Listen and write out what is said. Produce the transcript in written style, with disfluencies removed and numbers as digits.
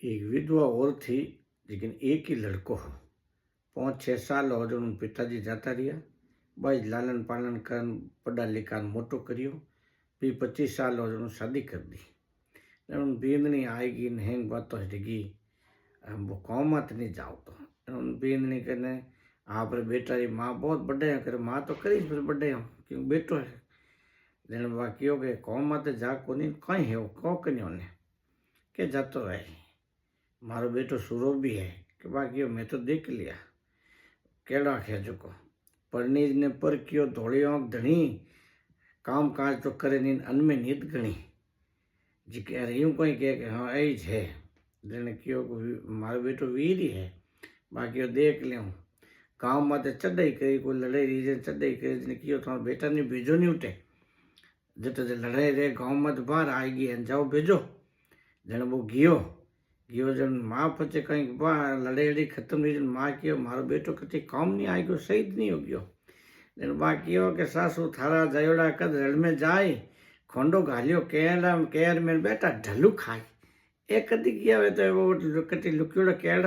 एक विधवा औरत थी, लेकिन एक ही लड़को हो। 5-6 साल हो जो उन पिताजी जाता रहा। बस लालन पालन कर पढ़ा लिखा मोटो करियो। भी 25 साल हो जो शादी कर दी। उन बींदनी आएगी नहेंग बात तो हटेगी। वो कौमत नहीं जाओ तो उन बींदनी कहने आप बेटा री माँ बहुत बड़े हैं करे माँ तो करी फिर बड़े हो क्यों बेटो है। जन बाकी हो गए कौमत जा को नहीं कहीं है वो कौ कन्यों ने के जातो है मारो बेटो सूरो भी है कि बाकी मैं तो देख लिया केड़ा खे चुको परनीज ने पर क्यों धोड़ी आंख धनी काम काज तो करे नींद अन में नींद गणी जी कह रही हूँ कोई कह के हाँ ऐज है जने क्यों मारो बेटो वीर ही है बाकी वो देख लियो गाँव माते चढ़ाई करी कोई लड़ाई रीजन चढ़ाई करी जने क्यों तुम्हारा बेटा ने भेजो नहीं उठे जब लड़ाई रे गाँव मत बाहर आएगी जाओ भेजो जने वो गियो जन माँ पचे कहीं बाहर लड़ाई खत्म नहीं जन माँ कियो मारो बेटो कति काम नहीं आई गयो शहीद नहीं हो गयो जन बाकी हो के सासू थारा जयोड़ा कद रड़ में जाए खोंडो घालियो केर में बेटा ढलू खाए एक कदी किया तो वो कति लुकियोड़ा केड़ा